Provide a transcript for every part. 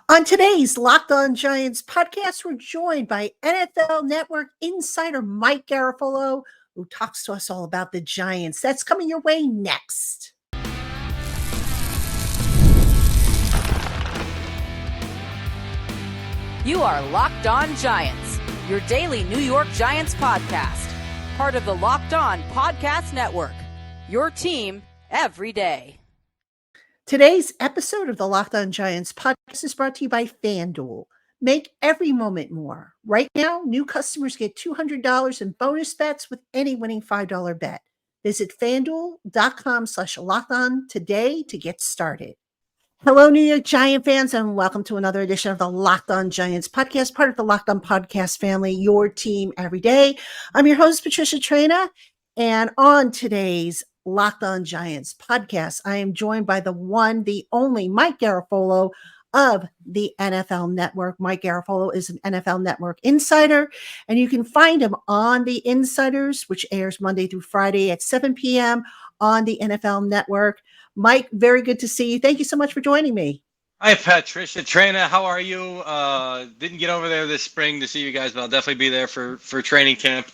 On today's Locked On Giants podcast, we're joined by NFL Network insider Mike Garafolo, who talks to us all about the Giants. That's coming your way next. You are Locked On Giants, your daily New York Giants podcast. Part of the Locked On Podcast Network, your team every day. Today's episode of the Locked On Giants podcast is brought to you by FanDuel. Make every moment more. Right now, new customers get $200 in bonus bets with any winning $5 bet. Visit FanDuel.com/LockedOn today to get started. Hello, New York Giant fans, and welcome to another edition of the Locked On Giants podcast, part of the Locked On Podcast family, your team every day. I'm your host, Patricia Traina, and on today's Locked On Giants podcast, I am joined by the one, the only Mike Garafolo of the NFL Network. Mike Garafolo is an NFL Network insider, and you can find him on The Insiders, which airs Monday through Friday at 7 p.m. on the NFL Network. Mike, very good to see you. Thank you so much for joining me. Hi, Patricia Traina. How are you? Didn't get over there this spring to see you guys, but I'll definitely be there for training camp.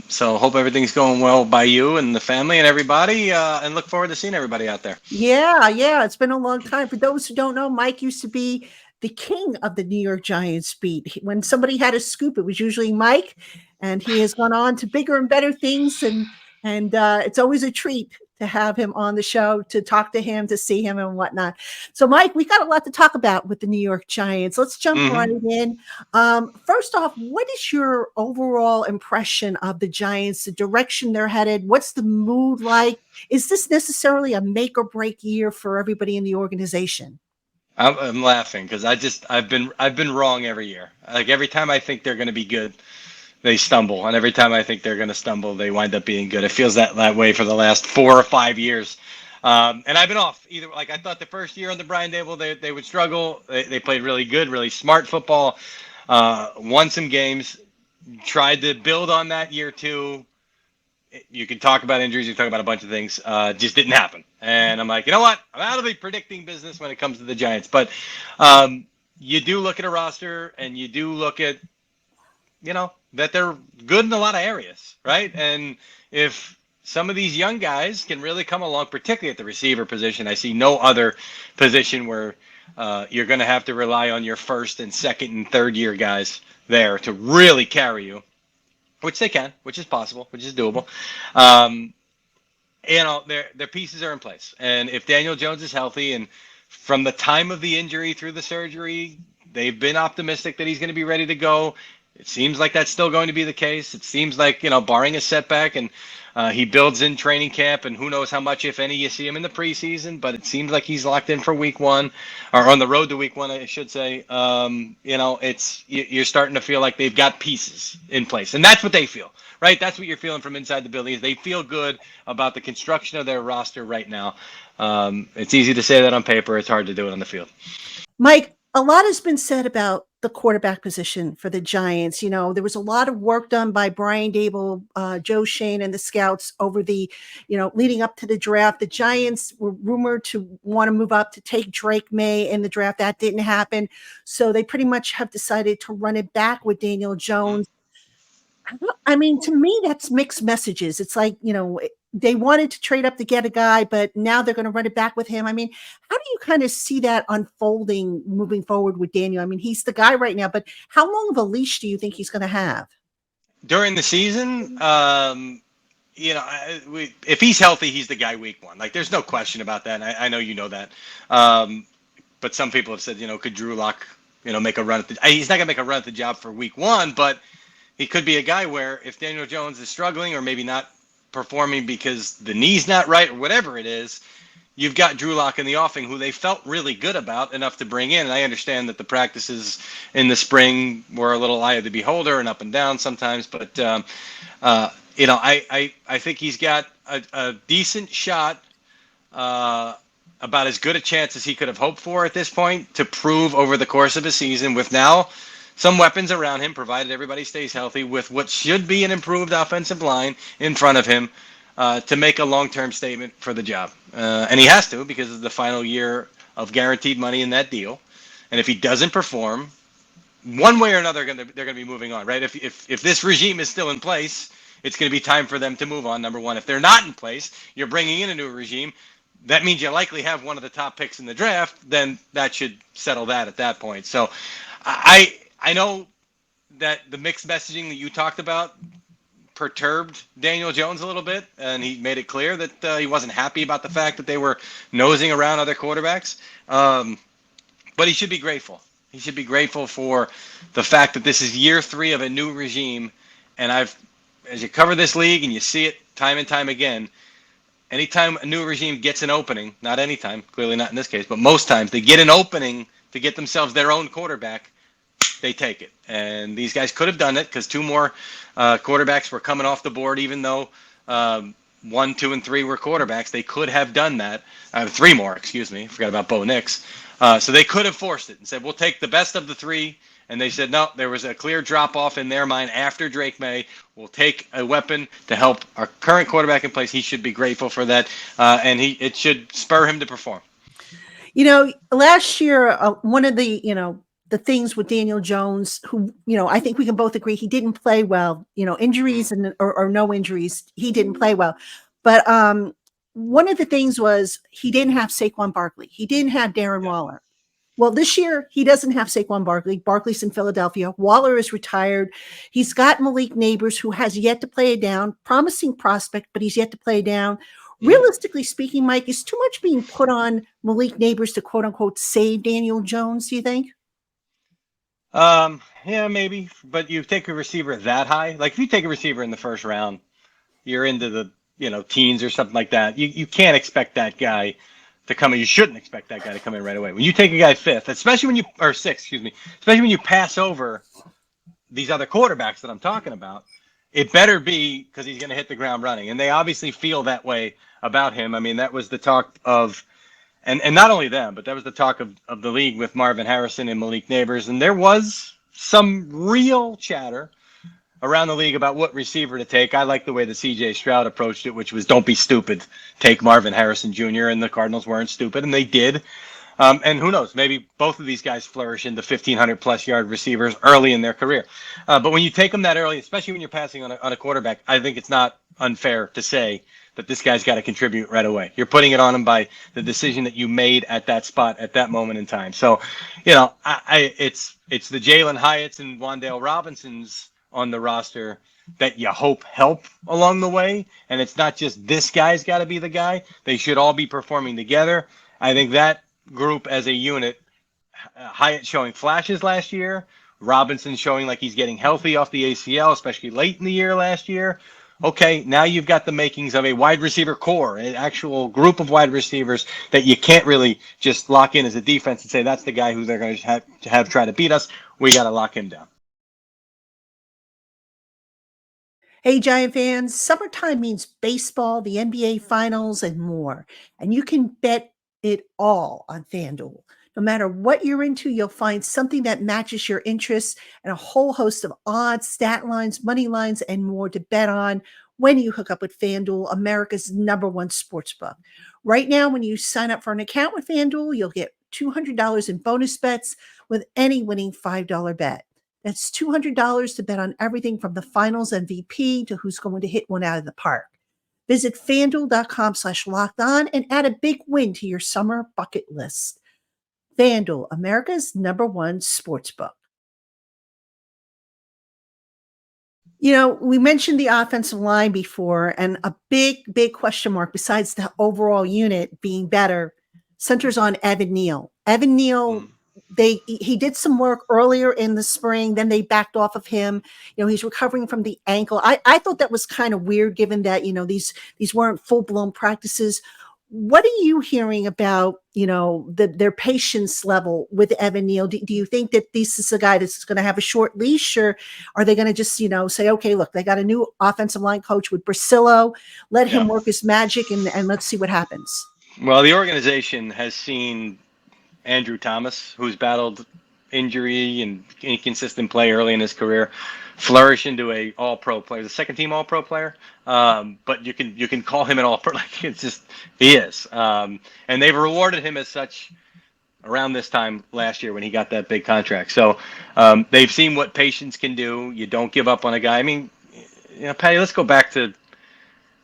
So hope everything's going well by you and the family and everybody, and look forward to seeing everybody out there. Yeah. It's been a long time. For those who don't know, Mike used to be the king of the New York Giants beat. When somebody had a scoop, it was usually Mike, and he has gone on to bigger and better things, and it's always a treat to have him on the show, to talk to him, to see him and whatnot. So, Mike, we got a lot to talk about with the New York Giants. Let's jump right in. First off, what is your overall impression of the Giants, the direction they're headed? What's the mood like? Is this necessarily a make or break year for everybody in the organization? I'm laughing because I've been wrong every year. Like every time I think they're going to be good, they stumble, and every time I think they're going to stumble, they wind up being good. It feels that way for the last 4 or 5 years, and I've been off. Either like I thought the first year under Brian Daboll they would struggle. They played really good, really smart football, won some games, tried to build on that year two. You can talk about injuries, you can talk about a bunch of things. Just didn't happen, and I'm like, you know what? I'm out of the predicting business when it comes to the Giants. But you do look at a roster, and you do look at that they're good in a lot of areas, right? And if some of these young guys can really come along, particularly at the receiver position, I see no other position where you're going to have to rely on your first and second and third year guys there to really carry you, which they can, which is possible, which is doable. Their pieces are in place. And if Daniel Jones is healthy, and from the time of the injury through the surgery, they've been optimistic that he's going to be ready to go. It seems like that's still going to be the case. It seems like, barring a setback, and he builds in training camp, and who knows how much, if any, you see him in the preseason, but it seems like he's locked in for week one, or on the road to week one, I should say. You're starting to feel like they've got pieces in place, and that's what they feel, right? That's what you're feeling from inside the building, is they feel good about the construction of their roster right now. It's easy to say that on paper. It's hard to do it on the field. Mike, a lot has been said about the quarterback position for the Giants. There was a lot of work done by Brian Daboll, Joe Shane, and the scouts over the, leading up to the draft. The Giants were rumored to want to move up to take Drake May in the draft. That didn't happen. So they pretty much have decided to run it back with Daniel Jones. I mean, to me, that's mixed messages. It's like, they wanted to trade up to get a guy, but now they're going to run it back with him. I mean, how do you kind of see that unfolding moving forward with Daniel? I mean, he's the guy right now, but how long of a leash do you think he's going to have? During the season, if he's healthy, he's the guy week one. Like, there's no question about that. I know you know that. But some people have said, could Drew Lock, make a run at he's not going to make a run at the job for week one, but he could be a guy where if Daniel Jones is struggling or maybe not performing because the knee's not right or whatever it is, you've got Drew Lock in the offing, who they felt really good about enough to bring in. And I understand that the practices in the spring were a little eye of the beholder and up and down sometimes. But, I think he's got a decent shot, about as good a chance as he could have hoped for at this point, to prove over the course of a season, with now some weapons around him, provided everybody stays healthy, with what should be an improved offensive line in front of him, to make a long-term statement for the job. And he has to, because of the final year of guaranteed money in that deal. And if he doesn't perform, one way or another, they're going to be moving on, right? If this regime is still in place, it's going to be time for them to move on. Number one, if they're not in place, you're bringing in a new regime. That means you likely have one of the top picks in the draft. Then that should settle that at that point. So I know that the mixed messaging that you talked about perturbed Daniel Jones a little bit, and he made it clear that he wasn't happy about the fact that they were nosing around other quarterbacks. But he should be grateful. He should be grateful for the fact that this is year 3 of a new regime. And as you cover this league and you see it time and time again, anytime a new regime gets an opening, not anytime, clearly not in this case, but most times they get an opening to get themselves their own quarterback, they take it. And these guys could have done it because 2 more quarterbacks were coming off the board, even though 1, 2, and 3 were quarterbacks. They could have done that. 3 more, excuse me. Forgot about Bo Nix. So they could have forced it and said, we'll take the best of the 3. And they said, no, there was a clear drop-off in their mind after Drake May. We'll take a weapon to help our current quarterback in place. He should be grateful for that, and it should spur him to perform. Last year, one of the things with Daniel Jones, who, I think we can both agree he didn't play well, injuries or no injuries, he didn't play well. But one of the things was he didn't have Saquon Barkley. He didn't have Darren Waller. Well, this year, he doesn't have Saquon Barkley. Barkley's in Philadelphia. Waller is retired. He's got Malik Nabers, who has yet to play it down. Promising prospect, but he's yet to play down. Realistically speaking, Mike, is too much being put on Malik Nabers to quote-unquote save Daniel Jones, do you think? Yeah, maybe. But you take a receiver that high. Like if you take a receiver in the first round, you're into the teens or something like that. You can't expect that guy to come in. You shouldn't expect that guy to come in right away. When you take a guy 5th, especially when especially when you pass over these other quarterbacks that I'm talking about, it better be because he's going to hit the ground running. And they obviously feel that way about him. I mean, that was the talk of, and not only them, but that was the talk of the league with Marvin Harrison and Malik Nabers. And there was some real chatter around the league about what receiver to take. I like the way the C.J. Stroud approached it, which was don't be stupid, take Marvin Harrison Jr., and the Cardinals weren't stupid, and they did. And who knows, maybe both of these guys flourish into 1,500-plus yard receivers early in their career. But when you take them that early, especially when you're passing on a quarterback, I think it's not unfair to say that this guy's got to contribute right away. You're putting it on him by the decision that you made at that spot at that moment in time. So, it's the Jalen Hyatts and Wan'Dale Robinsons on the roster that you hope help along the way. And it's not just this guy's got to be the guy. They should all be performing together. I think that group as a unit, Hyatt showing flashes last year, Robinson showing like he's getting healthy off the ACL, especially late in the year last year. Okay, now you've got the makings of a wide receiver core, an actual group of wide receivers that you can't really just lock in as a defense and say that's the guy who they're going to have try to beat us. We got to lock him down. Hey, Giant fans, summertime means baseball, the NBA Finals, and more. And you can bet it all on FanDuel. No matter what you're into, you'll find something that matches your interests and a whole host of odds, stat lines, money lines, and more to bet on when you hook up with FanDuel, America's #1 sportsbook. Right now, when you sign up for an account with FanDuel, you'll get $200 in bonus bets with any winning $5 bet. That's $200 to bet on everything from the finals MVP to who's going to hit one out of the park. Visit FanDuel.com/lockedon and add a big win to your summer bucket list. FanDuel, America's #1 sportsbook. We mentioned the offensive line before, and a big question mark besides the overall unit being better centers on Evan Neal. Evan Neal, he did some work earlier in the spring, then they backed off of him. He's recovering from the ankle. I thought that was kind of weird given that, these weren't full-blown practices. What are you hearing about, their patience level with Evan Neal? Do you think that this is a guy that's going to have a short leash, or are they going to just, say, okay, look, they got a new offensive line coach with Brasillo, let him work his magic and let's see what happens? Well, the organization has seen Andrew Thomas, who's battled injury and inconsistent play early in his career, flourish into a all-pro player, the second-team all-pro player. But you can call him an all-pro. Like it's just he is, and they've rewarded him as such around this time last year when he got that big contract. So they've seen what patience can do. You don't give up on a guy. I mean, Patty, let's go back to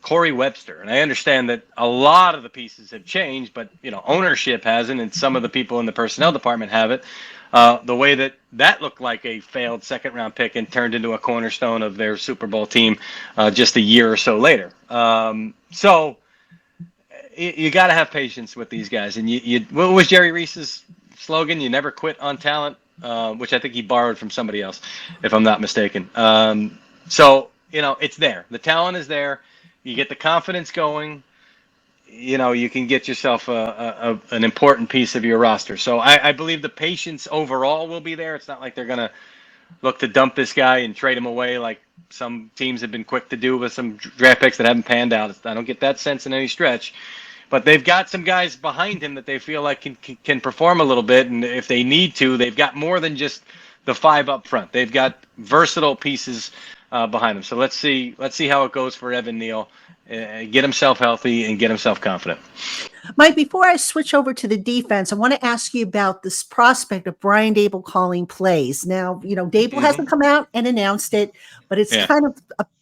Corey Webster. And I understand that a lot of the pieces have changed, but, ownership hasn't, and some of the people in the personnel department have it. The way that looked like a failed second-round pick and turned into a cornerstone of their Super Bowl team just a year or so later. So you got to have patience with these guys. And what was Jerry Reese's slogan? You never quit on talent, which I think he borrowed from somebody else, if I'm not mistaken. So, it's there. The talent is there. You get the confidence going, you can get yourself an important piece of your roster. So I believe the patience overall will be there. It's not like they're going to look to dump this guy and trade him away like some teams have been quick to do with some draft picks that haven't panned out. I don't get that sense in any stretch. But they've got some guys behind him that they feel like can perform a little bit. And if they need to, they've got more than just the 5 up front. They've got versatile pieces behind him. So let's see how it goes for Evan Neal. Get himself healthy and get himself confident. Mike, before I switch over to the defense, I want to ask you about this prospect of Brian Daboll calling plays. Now, Daboll hasn't come out and announced it, but it's kind of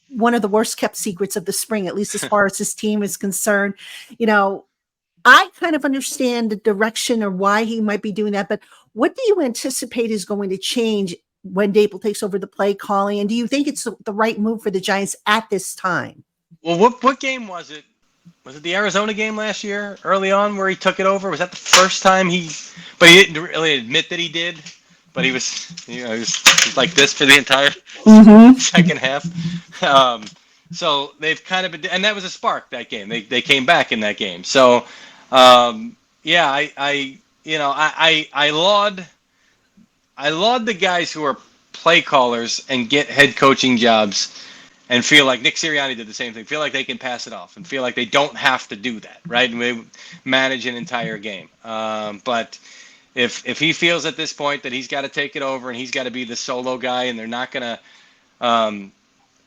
one of the worst kept secrets of the spring, at least as far as his team is concerned. I kind of understand the direction or why he might be doing that, but what do you anticipate is going to change when Daboll takes over the play calling? And do you think it's the right move for the Giants at this time? Well, what game was it? Was it the Arizona game last year, early on, where he took it over? Was that the first time but he didn't really admit that he did, but he was like this for the entire second half. So they've kind of been, and that was a spark that game. They came back in that game. So, I laud the guys who are play callers and get head coaching jobs and feel like Nick Sirianni did the same thing, feel like they can pass it off and feel like they don't have to do that, right? And they manage an entire game. But if he feels at this point that he's got to take it over and he's got to be the solo guy and they're not going to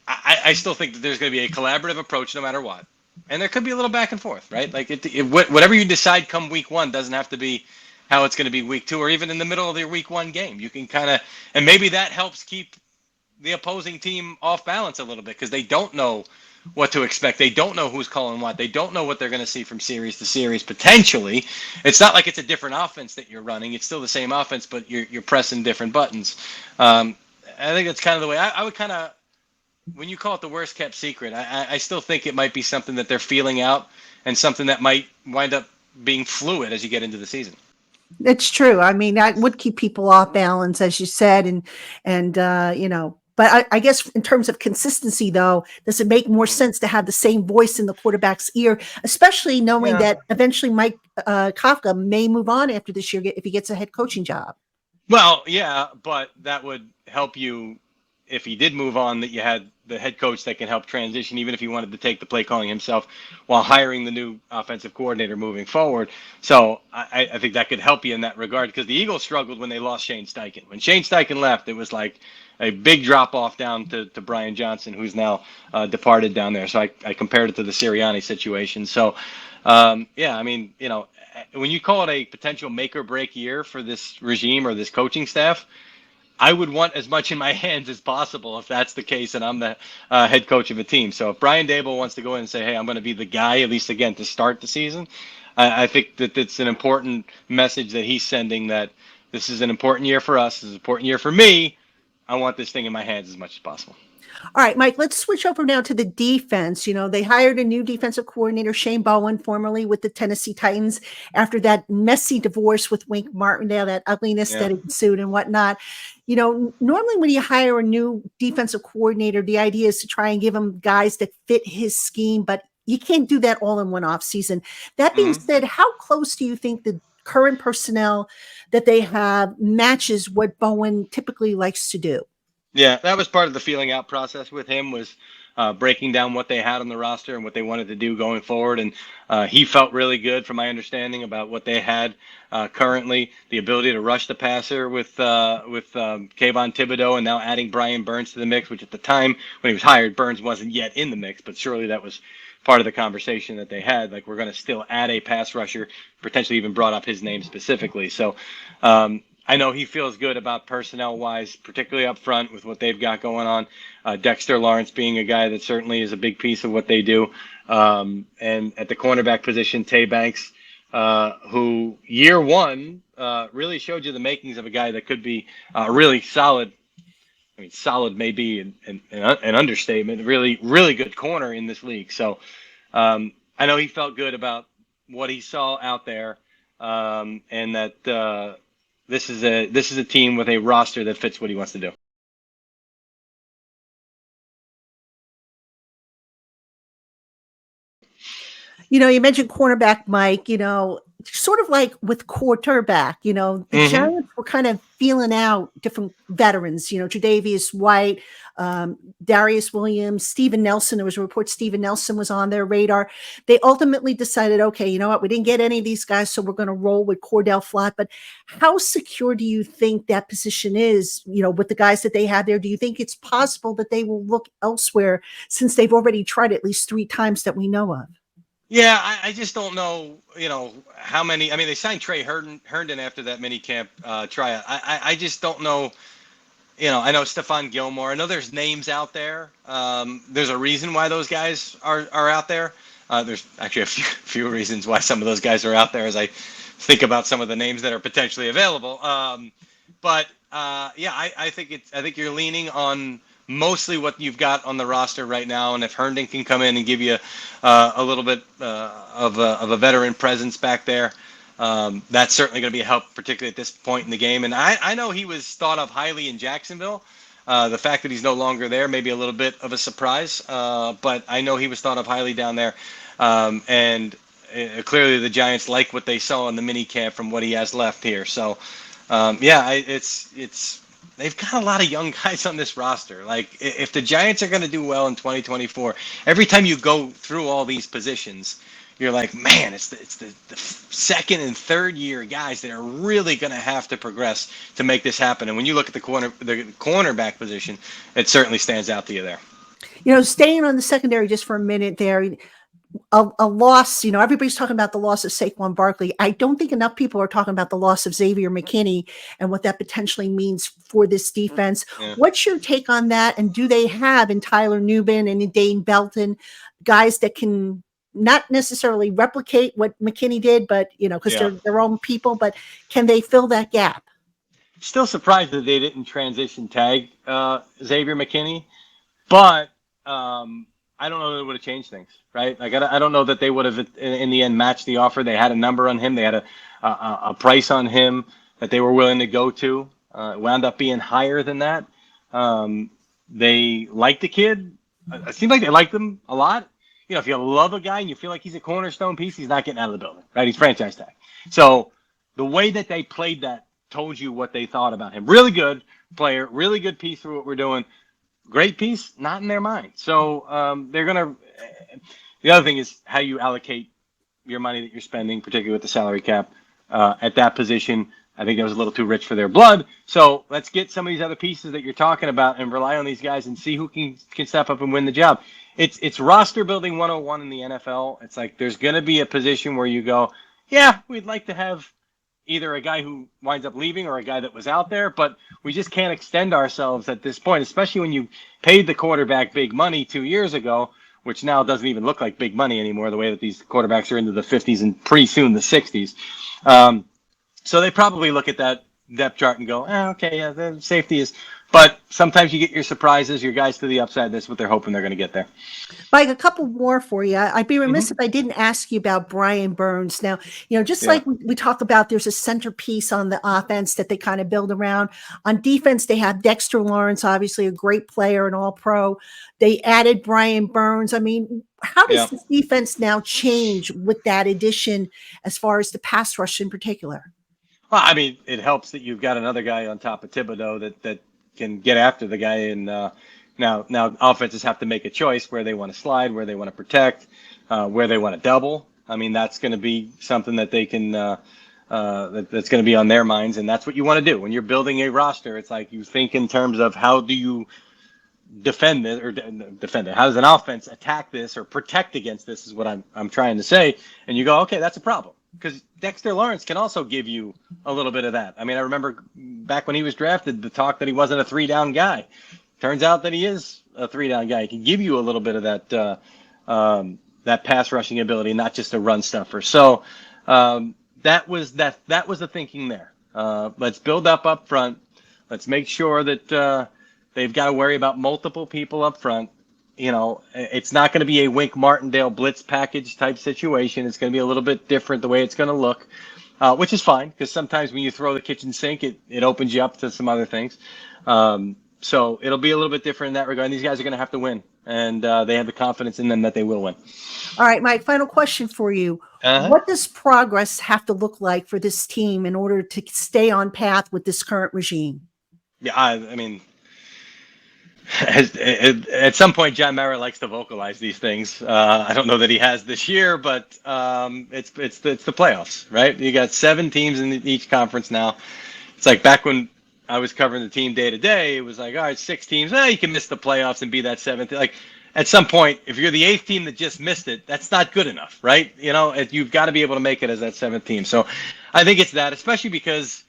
I still think that there's going to be a collaborative approach no matter what. And there could be a little back and forth, right? Like whatever you decide come week 1 doesn't have to be how it's going to be week 2 or even in the middle of your week 1 game. You can and maybe that helps keep the opposing team off balance a little bit because they don't know what to expect. They don't know who's calling what. They don't know what they're going to see from series to series. Potentially, it's not like it's a different offense that you're running. It's still the same offense, but you're pressing different buttons. I think that's kind of the way I would kind of, when you call it the worst kept secret, I still think it might be something that they're feeling out and something that might wind up being fluid as you get into the season. It's true. I mean, that would keep people off balance, as you said, and but I guess in terms of consistency, though, does it make more sense to have the same voice in the quarterback's ear, especially knowing that eventually Mike Kafka may move on after this year if he gets a head coaching job? Well, yeah, but that would help you if he did move on, that you had the head coach that can help transition, even if he wanted to take the play calling himself while hiring the new offensive coordinator moving forward. So I think that could help you in that regard because the Eagles struggled when they lost Shane Steichen. When Shane Steichen left, it was like a big drop off down to Brian Johnson, who's now departed down there. So I compared it to the Sirianni situation. So, yeah, I mean, when you call it a potential make or break year for this regime or this coaching staff, I would want as much in my hands as possible if that's the case and I'm the head coach of a team. So if Brian Daboll wants to go in and say, hey, I'm going to be the guy, at least again, to start the season, I think that it's an important message that he's sending that this is an important year for us. This is an important year for me. I want this thing in my hands as much as possible. All right, Mike, let's switch over now to the defense. They hired a new defensive coordinator, Shane Bowen, formerly with the Tennessee Titans, after that messy divorce with Wink Martindale, that ugliness that ensued and whatnot. Normally when you hire a new defensive coordinator, the idea is to try and give him guys that fit his scheme, but you can't do that all in one off season. That being said, how close do you think the current personnel that they have matches what Bowen typically likes to do? Yeah, that was part of the feeling out process with him was breaking down what they had on the roster and what they wanted to do going forward. And he felt really good, from my understanding, about what they had currently, the ability to rush the passer with Kayvon Thibodeau and now adding Brian Burns to the mix, which at the time when he was hired, Burns wasn't yet in the mix, but surely that was part of the conversation that they had. Like, we're going to still add a pass rusher, potentially even brought up his name specifically. So I know he feels good about personnel-wise, particularly up front with what they've got going on. Dexter Lawrence being a guy that certainly is a big piece of what they do. And at the cornerback position, Tay Banks, who year one really showed you the makings of a guy that could be really solid. I mean, solid may be an understatement. Really, really good corner in this league. So I know he felt good about what he saw out there, and that this is a team with a roster that fits what he wants to do. You mentioned cornerback, Mike, sort of like with quarterback, the Giants were kind of feeling out different veterans, Tre'Davious White, Darius Williams, Steven Nelson. There was a report Steven Nelson was on their radar. They ultimately decided, okay, you know what? We didn't get any of these guys, so we're going to roll with Cordell Flott. But how secure do you think that position is, with the guys that they have there? Do you think it's possible that they will look elsewhere since they've already tried at least 3 times that we know of? Yeah, I just don't know, how many. I mean, they signed Trey Herndon after that minicamp tryout. I just don't know. I know Stephon Gilmore. I know there's names out there. There's a reason why those guys are out there. There's actually a few reasons why some of those guys are out there as I think about some of the names that are potentially available. But I think you're leaning on mostly what you've got on the roster right now, and if Herndon can come in and give you a little bit of a veteran presence back there, that's certainly going to be a help, particularly at this point in the game. And I know he was thought of highly in Jacksonville. The fact that he's no longer there may be a little bit of a surprise, but I know he was thought of highly down there. And clearly the Giants like what they saw in the mini camp from what he has left here. So, it's they've got a lot of young guys on this roster. Like, if the Giants are going to do well in 2024, every time you go through all these positions, you're like, man, it's the second and third year guys that are really going to have to progress to make this happen. And when you look at the cornerback position, it certainly stands out to you there. Staying on the secondary just for a minute there, a loss, everybody's talking about the loss of Saquon Barkley. I don't think enough people are talking about the loss of Xavier McKinney and what that potentially means for this defense. Yeah. What's your take on that? And do they have in Tyler Nubin and in Dane Belton guys that can not necessarily replicate what McKinney did, but, because they're their own people, but can they fill that gap? Still surprised that they didn't transition tag Xavier McKinney, but I don't know that it would have changed things, right? Like, I don't know that they would have, in the end, matched the offer. They had a number on him. They had a price on him that they were willing to go to. It wound up being higher than that. They liked the kid. It seemed like they liked him a lot. If you love a guy and you feel like he's a cornerstone piece, he's not getting out of the building, right? He's franchise tag. So the way that they played that told you what they thought about him. Really good player, really good piece for what we're doing. Great piece, not in their mind. So they're going to – the other thing is how you allocate your money that you're spending, particularly with the salary cap at that position. I think that was a little too rich for their blood. So let's get some of these other pieces that you're talking about and rely on these guys and see who can step up and win the job. It's roster building 101 in the NFL. It's like there's going to be a position where you go, yeah, we'd like to have either a guy who winds up leaving or a guy that was out there, but we just can't extend ourselves at this point, especially when you paid the quarterback big money 2 years ago, which now doesn't even look like big money anymore, the way that these quarterbacks are into the 50s and pretty soon the 60s. So they probably look at that depth chart and go, okay, yeah, the safety is. But sometimes you get your surprises, your guys to the upside. That's what they're hoping they're going to get there. Mike, a couple more for you. I'd be remiss if I didn't ask you about Brian Burns. Now, like we talk about, there's a centerpiece on the offense that they kind of build around. On defense, they have Dexter Lawrence, obviously a great player, an all-pro. They added Brian Burns. I mean, how does this defense now change with that addition as far as the pass rush in particular? Well, I mean, it helps that you've got another guy on top of Thibodeau that can get after the guy. And now offenses have to make a choice where they want to slide, where they want to protect, where they want to double. I mean, that's going to be something that they can that's going to be on their minds, and that's what you want to do when you're building a roster. It's like you think in terms of how do you defend this or defend it? How does an offense attack this or protect against this is what I'm trying to say. And you go, okay, that's a problem. Because Dexter Lawrence can also give you a little bit of that. I mean, I remember back when he was drafted, the talk that he wasn't a 3-down guy. Turns out that he is a 3-down guy. He can give you a little bit of that that pass rushing ability, not just a run stuffer. So that was the thinking there. Let's build up front. Let's make sure that they've got to worry about multiple people up front. You know, it's not going to be a Wink Martindale blitz package type situation. It's going to be a little bit different the way it's going to look, which is fine because sometimes when you throw the kitchen sink, it opens you up to some other things. So it'll be a little bit different in that regard. And these guys are going to have to win, and they have the confidence in them that they will win. All right, Mike, final question for you. What does progress have to look like for this team in order to stay on path with this current regime? Yeah, I mean, at some point, John Mara likes to vocalize these things. I don't know that he has this year, but it's the playoffs, right? You got 7 teams in each conference now. It's like back when I was covering the team day to day. It was like, all right, 6 teams. You can miss the playoffs and be that 7th. Like at some point, if you're the 8th team that just missed it, that's not good enough, right? You know, you've got to be able to make it as that 7th team. So I think it's that, especially because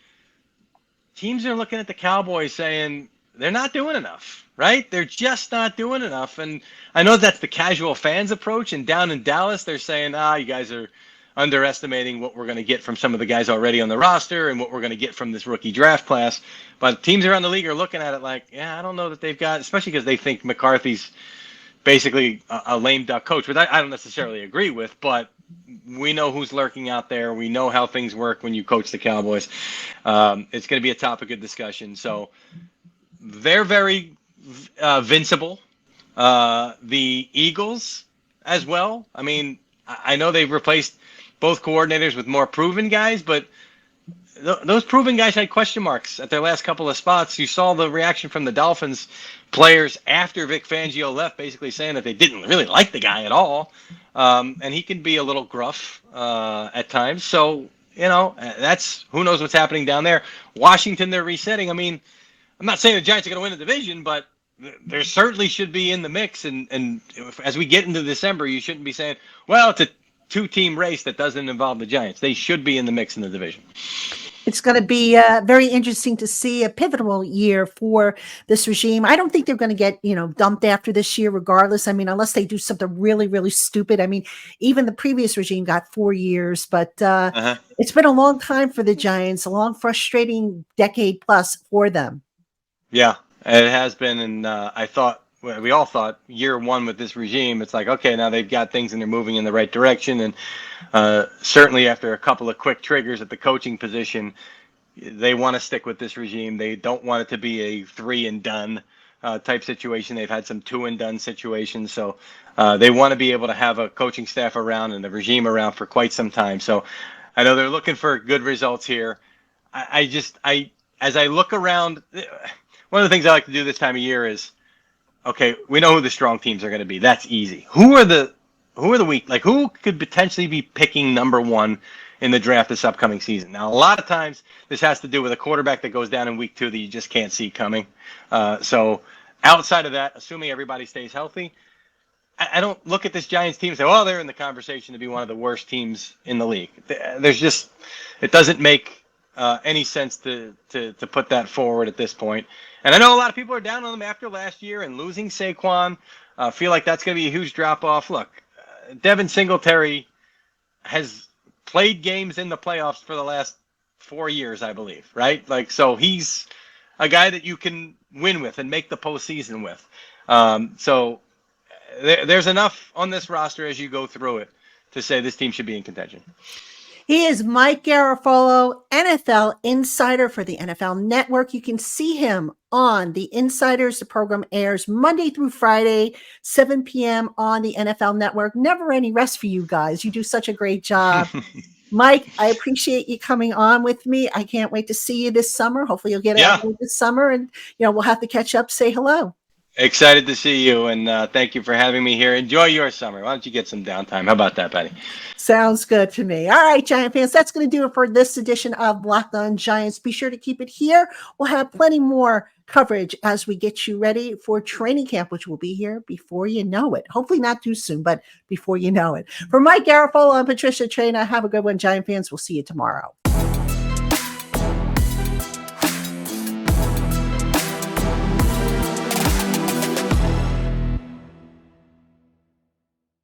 teams are looking at the Cowboys saying they're not doing enough, right? They're just not doing enough. And I know that's the casual fans approach. And down in Dallas, they're saying, you guys are underestimating what we're going to get from some of the guys already on the roster and what we're going to get from this rookie draft class. But teams around the league are looking at it like, I don't know that they've got, especially because they think McCarthy's basically a lame duck coach, which I don't necessarily agree with, but we know who's lurking out there. We know how things work when you coach the Cowboys. It's going to be a topic of discussion. So they're very vincible. The Eagles as well. I mean, I know they've replaced both coordinators with more proven guys, but those proven guys had question marks at their last couple of spots. You saw the reaction from the Dolphins players after Vic Fangio left, basically saying that they didn't really like the guy at all. And he can be a little gruff at times. So, you know, that's who knows what's happening down there. Washington, they're resetting. I mean, I'm not saying the Giants are going to win the division, but there certainly should be in the mix. And as we get into December, you shouldn't be saying, well, it's a 2-team race that doesn't involve the Giants. They should be in the mix in the division. It's going to be very interesting to see a pivotal year for this regime. I don't think they're going to get, dumped after this year regardless. I mean, unless they do something really, really stupid. I mean, even the previous regime got 4 years, but it's been a long time for the Giants, a long, frustrating decade plus for them. Yeah, it has been. And we all thought year one with this regime, it's like, okay, now they've got things and they're moving in the right direction. And certainly after a couple of quick triggers at the coaching position, they want to stick with this regime. They don't want it to be a 3-and-done type situation. They've had some 2-and-done situations. So they want to be able to have a coaching staff around and the regime around for quite some time. So I know they're looking for good results here. As I look around, one of the things I like to do this time of year is, okay, we know who the strong teams are going to be. That's easy. Who are the weak? Like, who could potentially be picking number one in the draft this upcoming season? Now, a lot of times this has to do with a quarterback that goes down in week 2 that you just can't see coming. So outside of that, assuming everybody stays healthy, I don't look at this Giants team and say, well, they're in the conversation to be one of the worst teams in the league. It doesn't make any sense to put that forward at this point. And I know a lot of people are down on them after last year and losing Saquon. Feel like that's going to be a huge drop-off. Look, Devin Singletary has played games in the playoffs for the last 4 years, I believe, right? Like, so he's a guy that you can win with and make the postseason with. So there's enough on this roster as you go through it to say this team should be in contention. He is Mike Garafolo, NFL insider for the NFL Network. You can see him on The Insiders. The program airs Monday through Friday, 7 p.m. on the NFL Network. Never any rest for you guys. You do such a great job. Mike, I appreciate you coming on with me. I can't wait to see you this summer. Hopefully you'll get out this summer and, we'll have to catch up, say hello. Excited to see you, and thank you for having me here. Enjoy your summer. Why don't you get some downtime? How about that, Patty? Sounds good to me. All right, Giant fans, that's going to do it for this edition of Locked On Giants. Be sure to keep it here. We'll have plenty more coverage as we get you ready for training camp, which will be here before you know it. Hopefully not too soon, but before you know it. For Mike Garafolo and Patricia Traina, have a good one, Giant fans. We'll see you tomorrow.